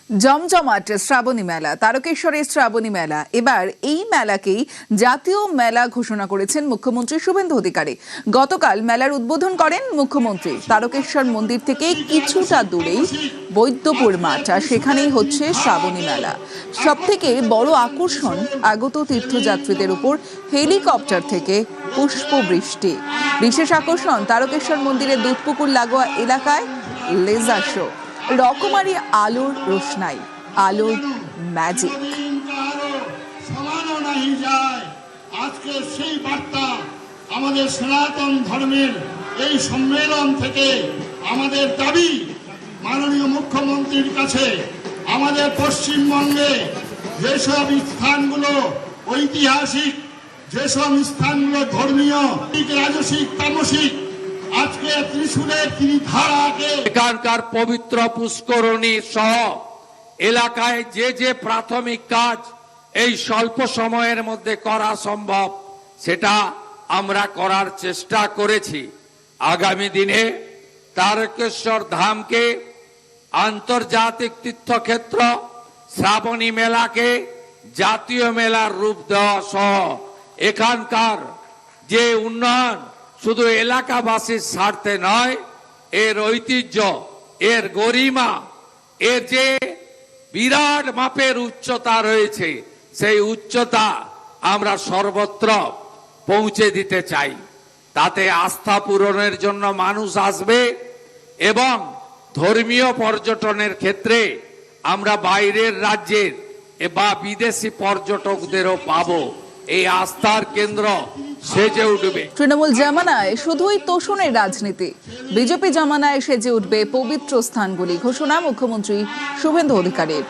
জমজমাট শ্রাবণী মেলা, তারকেশ্বরের শ্রাবণী মেলা। এবার এই মেলাকেই জাতীয় মেলা ঘোষণা করেছেন মুখ্যমন্ত্রী শুভেন্দু অধিকারী। গতকাল মেলার উদ্বোধন করেন মুখ্যমন্ত্রী। তারকেশ্বর মন্দির থেকে কিছুটা দূরেই বৈদ্যপুর মাঠ, আর সেখানেই হচ্ছে শ্রাবণী মেলা। সব থেকে বড় আকর্ষণ আগত তীর্থযাত্রীদের উপর হেলিকপ্টার থেকে পুষ্পবৃষ্টি। বিশেষ আকর্ষণ তারকেশ্বর মন্দিরের দুধপুকুর লাগোয়া এলাকায় লেজার শো, রকমারি আলোর রোশনাই, আলোর ম্যাজিক। আজকে সেই বার্তা আমাদের সনাতন ধর্মের এই সম্মেলন থেকে আমাদের দাবি মাননীয় মুখ্যমন্ত্রীর কাছে, আমাদের পশ্চিমবঙ্গে যেসব স্থানগুলো ঐতিহাসিক, যেসব স্থানগুলো ধর্মীয়, রাজসিক, তামসিক, আজকে ত্রিশূলের ত্রিধারাকে এখানকার পবিত্র পুষ্করণী সহ এলাকায় যে যে প্রাথমিক কাজ এই স্বল্প সময়ের মধ্যে করা সম্ভব সেটা আমরা করার চেষ্টা করেছি। আগামী দিনে তারকেশ্বর ধামকে আন্তর্জাতিক তীর্থক্ষেত্র, শ্রাবণী মেলাকে জাতীয় মেলার রূপ দেওয়া সহ এখানকার যে উন্নয়ন শুধু এলাকাবাসীর স্বার্থে নয়, এর ঐতিহ্য, এর গরিমা, এর যে বিরাট মাপের উচ্চতা রয়েছে, সেই উচ্চতা আমরা সর্বত্র পৌঁছে দিতে চাই। তাতে আস্থা পূরণের জন্য মানুষ আসবে এবং ধর্মীয় পর্যটনের ক্ষেত্রে আমরা বাইরের রাজ্যের বা বিদেশি পর্যটকদেরও পাবো। এই আস্থার কেন্দ্র সেজে উঠবে। তৃণমূল জামানায় শুধুই তোষণের রাজনীতি, বিজেপি জামানায় সেজে উঠবে পবিত্র স্থানগুলি, ঘোষণা মুখ্যমন্ত্রী শুভেন্দু অধিকারীর।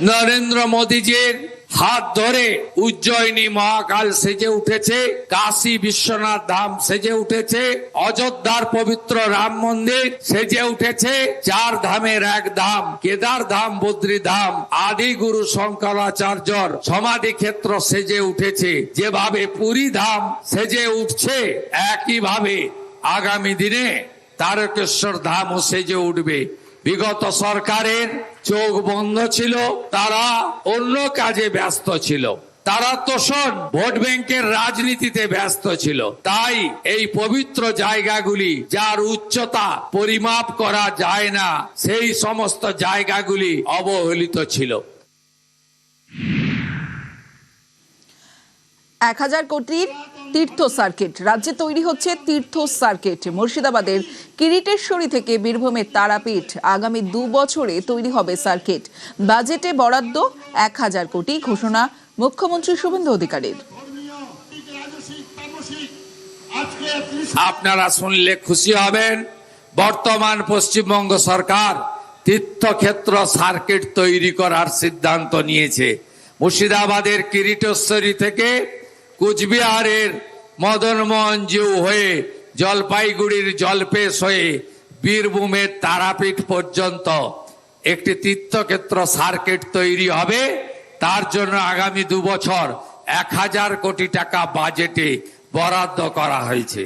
নরেন্দ্র মোদীজির হাত ধরে উজ্জয়িনী মহাকাল সেজে উঠেছে, কাশী বিশ্বনাথ ধাম সেজে উঠেছে, অযোধ্যার পবিত্র রাম মন্দির সেজে উঠেছে, 4 ধামের 1 ধাম কেদার ধাম, বদ্রী ধাম, আদি গুরু শঙ্করাচার্যর সমাধি ক্ষেত্র সেজে উঠেছে। যেভাবে পুরী ধাম সেজে উঠছে, একইভাবে আগামী দিনে তারকেশ্বর ধামও সেজে উঠবে। বিগত সরকারের চোখ বন্ধ ছিল, তারা অন্য কাজে ব্যস্ত ছিল, তারা তোষণ ভোট ব্যাংকের রাজনীতিতে ব্যস্ত ছিল। তাই এই পবিত্র জায়গাগুলি যার উচ্চতা পরিমাপ করা যায় না, সেই সমস্ত জায়গাগুলি অবহেলিত ছিল। 1000 কোটির তীর্থ সার্কিট, রাজ্যে তৈরি হচ্ছে তীর্থ সার্কিট। মুর্শিদাবাদের কিরিটেশ্বরী থেকে বীরভূমের তারাপীঠ, আগামী 2 বছরে তৈরি হবে সার্কিট। বাজেটে বরাদ্দ 1000 কোটি, ঘোষণা মুখ্যমন্ত্রী শুভেন্দু অধিকারীর। আপনারা শুনলে খুশি হবেন, বর্তমান পশ্চিমবঙ্গ সরকার তীর্থক্ষেত্র সার্কিট তৈরি করার সিদ্ধান্ত নিয়েছে। মুর্শিদাবাদের কিরিটেশ্বরী থেকে কুচবিহারের মদনমোহন জিউ হয়ে জলপাইগুড়ির জলপেশ হয়ে বীরভূমের তারাপীঠ পর্যন্ত একটি তীর্থক্ষেত্র সার্কিট তৈরি হবে। তার জন্য আগামী 2 বছর 1000 কোটি টাকা বাজেটে বরাদ্দ করা হয়েছে।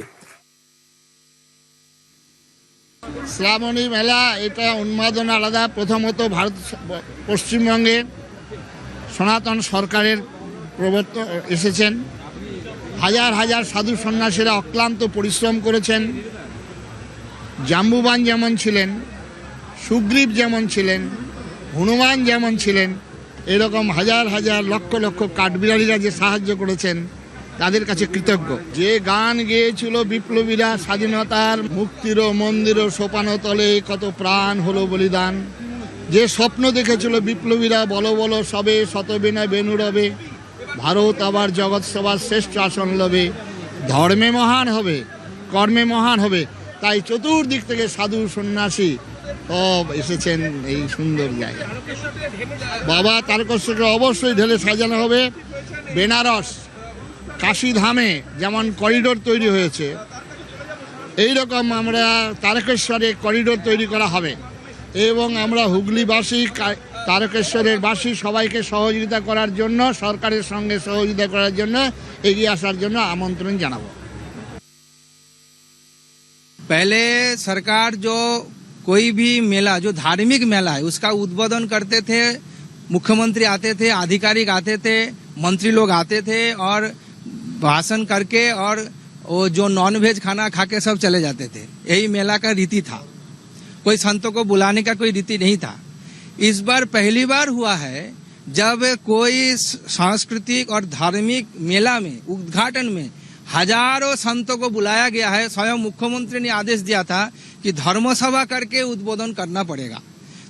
শ্রাবণী মেলা, এটা উন্মাদনা আলাদা। প্রথমত পশ্চিমবঙ্গে সনাতন সরকারের প্রবর্তন এসেছেন, হাজার হাজার সাধু সন্ন্যাসীরা অক্লান্ত পরিশ্রম করেছেন। জাম্বুবান যেমন ছিলেন, সুগ্রীব যেমন ছিলেন, হনুমান যেমন ছিলেন, এরকম হাজার হাজার লক্ষ লক্ষ কাঠবিড়ালিরা যে সাহায্য করেছেন, তাদের কাছে কৃতজ্ঞ। যে গান গেয়েছিল বিপ্লবীরা, স্বাধীনতার মুক্তির মন্দির সোপানতলে কত প্রাণ হলো বলিদান, যে স্বপ্ন দেখেছিল বিপ্লবীরা, বলো বলো সবে শতবিনা বেনু রবে, ভারত আবার জগৎ সবার শ্রেষ্ঠ আসন লবে, ধর্মে মহান হবে, কর্মে মহান হবে। তাই চতুর্দিক থেকে সাধু সন্ন্যাসী সব এসেছেন এই সুন্দর জায়গায়। বাবা তারকেশ্বরকে অবশ্যই ঢেলে সাজানো হবে। বেনারস কাশী ধামে যেমন করিডোর তৈরি হয়েছে, এই রকম আমরা তারকেশ্বরে করিডোর তৈরি করা হবে। এবং আমরা হুগলিবাসী, তারকেশ্বরের বাসী সবাইকে সহযোগিতা করার জন্য, সরকারের সঙ্গে সহযোগিতা করার জন্য এগিয়ে আসার জন্য আমন্ত্রণ জানাবো। पहले सरकार जो कोई भी मेला जो धार्मिक मेला है उसका उद्बोधन करते थे, मुख्यमंत्री आते थे, आधिकारिक आते थे, मंत्री लोग आते थे और भाषण करके और वो जो नॉन वेज खाना खा के सब चले जाते थे। यही मेला का रीति था, कोई संतों को बुलाने का कोई रीति नहीं था। इस बार पहली बार हुआ है जब कोई सांस्कृतिक और धार्मिक मेला में उद्घाटन में हजारों संतों को बुलाया गया है। स्वयं मुख्यमंत्री ने आदेश दिया था कि धर्म सभा करके उद्बोधन करना पड़ेगा।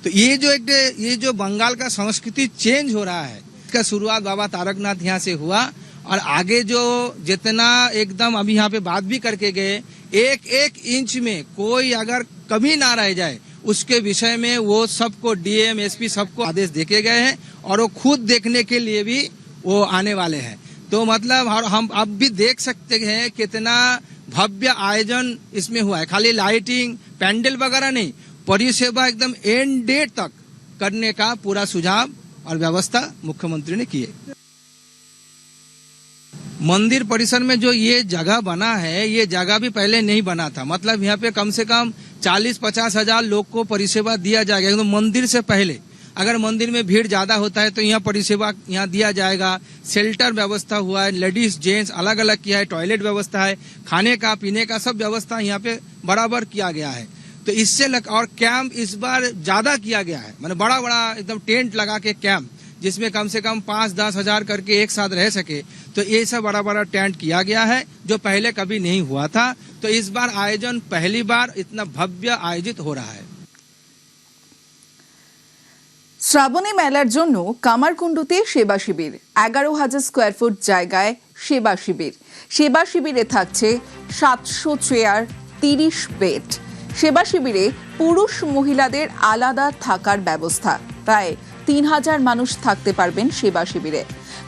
तो ये जो बंगाल का संस्कृति चेंज हो रहा है, इसका शुरुआत बाबा तारकनाथ यहाँ से हुआ और आगे जो जितना एकदम अभी यहाँ पे बात भी करके गए, एक एक इंच में कोई अगर कमी ना रह जाए उसके विषय में वो सबको डीएम एसपी सबको आदेश देके गए हैं और वो खुद देखने के लिए भी वो आने वाले हैं। तो मतलब हम अब भी देख सकते हैं कितना भव्य आयोजन इसमें हुआ है। खाली लाइटिंग पैंडल वगैरह नहीं, परिसेवा एकदम एंड डेट तक करने का पूरा सुझाव और व्यवस्था मुख्यमंत्री ने की है। मंदिर परिसर में जो ये जगह बना है, ये जगह भी पहले नहीं बना था। मतलब यहाँ पे कम से कम 40-50 हजार लोग को परिसेवा दिया जाएगा एकदम मंदिर से पहले। अगर मंदिर में भीड़ ज्यादा होता है तो यहाँ परिसेवा यहाँ दिया जाएगा। शेल्टर व्यवस्था हुआ है, लेडीज जेंट्स अलग अलग किया है, टॉयलेट व्यवस्था है, खाने का पीने का सब व्यवस्था यहाँ पे बराबर किया गया है। तो इससे और कैंप इस बार ज्यादा किया गया है, मतलब बड़ा बड़ा एकदम टेंट लगा के कैंप, जिसमें कम से कम 5-10 हजार करके एक साथ रह सके। तो ये सब बड़ा बड़ा टेंट किया गया है जो पहले कभी नहीं हुआ था। तो इस बार आयोजन पहली बार इतना भव्य आयोजित हो रहा है। শ্রাবণী মেলার জন্য কামারকুণ্ডুতে সেবা শিবির, 11,000 স্কোয়ার ফুট জায়গায় সেবা শিবির। সেবা শিবিরে থাকছে 700 চেয়ার, 30 বেড। সেবা শিবিরে পুরুষ মহিলাদের আলাদা থাকার ব্যবস্থা। প্রায় 3,000 মানুষ থাকতে পারবেন সেবা শিবিরে।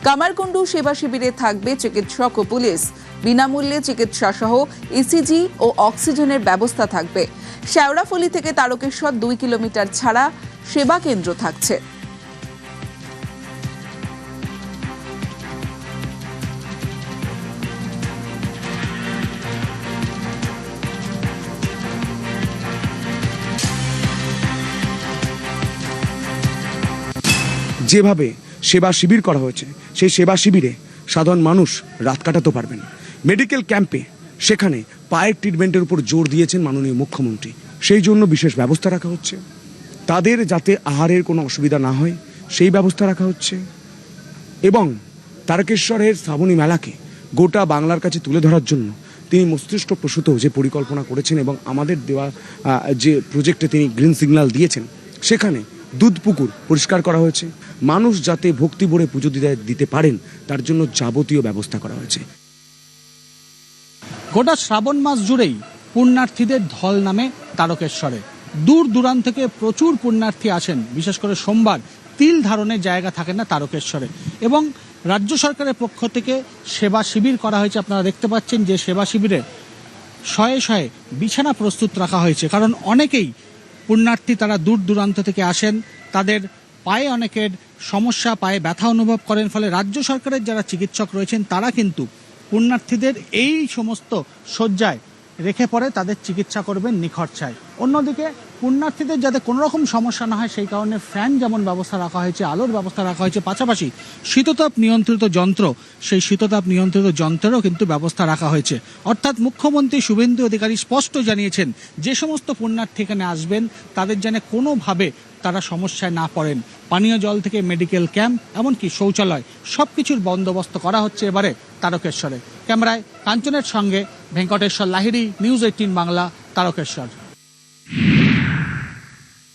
কামারকুণ্ডু সেবা শিবিরে থাকবে চিকিৎসক ও পুলিশ। বিনামূল্যে চিকিৎসা সহ ইসিজি ও অক্সিজেনের ব্যবস্থা থাকবে। শেওড়াফুলি থেকে তারকেশ্বর 2 কিলোমিটার ছাড়া সেবা কেন্দ্র থাকছে। যেভাবে সেবা শিবির করা হয়েছে, সেই সেবা শিবিরে সাধারণ মানুষ রাত কাটাতে পারবেন। মেডিকেল ক্যাম্পে সেখানে পায়ের ট্রিটমেন্টের উপর জোর দিয়েছেন মাননীয় মুখ্যমন্ত্রী। সেই জন্য বিশেষ ব্যবস্থা রাখা হচ্ছে, তাদের যাতে আহারের কোনো অসুবিধা না হয় সেই ব্যবস্থা রাখা হচ্ছে। এবং তারকেশ্বরের শ্রাবণী মেলাকে গোটা বাংলার কাছে তুলে ধরার জন্য তিনি মস্তিষ্ক প্রসূত যে পরিকল্পনা করেছেন এবং আমাদের দেওয়া যে প্রজেক্টে তিনি গ্রিন সিগন্যাল দিয়েছেন, সেখানে দুধ পুকুর পরিষ্কার করা হয়েছে। মানুষ যাতে ভক্তি ভরে পুজো দিতে পারেন তার জন্য যাবতীয় ব্যবস্থা করা হয়েছে। গোটা শ্রাবণ মাস জুড়েই পুণ্যার্থীদের ঢল নামে তারকেশ্বরে। দূর দূরান্ত থেকে প্রচুর পুণ্যার্থী আসেন, বিশেষ করে সোমবার তিল ধারণের জায়গা থাকে না তারকেশ্বরে। এবং রাজ্য সরকারের পক্ষ থেকে সেবা শিবির করা হয়েছে। আপনারা দেখতে পাচ্ছেন যে সেবা শিবিরে শয়ে শয়ে বিছানা প্রস্তুত রাখা হয়েছে, কারণ অনেকেই পুণ্যার্থী তারা দূর দূরান্ত থেকে আসেন, তাদের পায়ে অনেকের সমস্যা, পায়ে ব্যথা অনুভব করেন। ফলে রাজ্য সরকারের যারা চিকিৎসক রয়েছেন তারা কিন্তু পুণ্যার্থীদের এই সমস্ত শয্যায় রেখে পরে তাদের চিকিৎসা করবেন নিখরচায়। অন্যদিকে পুণ্যার্থীদের যাতে কোনো রকম সমস্যা না হয় সেই কারণে ফ্যান যেমন ব্যবস্থা রাখা হয়েছে, আলোর ব্যবস্থা রাখা হয়েছে, পাশাপাশি শীততাপ নিয়ন্ত্রিত যন্ত্র, সেই শীততাপ নিয়ন্ত্রিত যন্ত্রেরও কিন্তু ব্যবস্থা রাখা হয়েছে। অর্থাৎ মুখ্যমন্ত্রী শুভেন্দু অধিকারী স্পষ্ট জানিয়েছেন যে সমস্ত পুণ্যার্থী এখানে আসবেন তাদের যেন কোনোভাবে তারা সমস্যায় না পড়েন। পানীয় জল থেকে মেডিকেল ক্যাম্প, এমনকি শৌচালয়, সবকিছুর বন্দোবস্ত করা হচ্ছে এবারে তারকেশ্বরে। ক্যামেরায় কাঞ্চনের সঙ্গে ভেঙ্কটেশ্বর লাহিড়ী, নিউজ 18 বাংলা, তারকেশ্বর।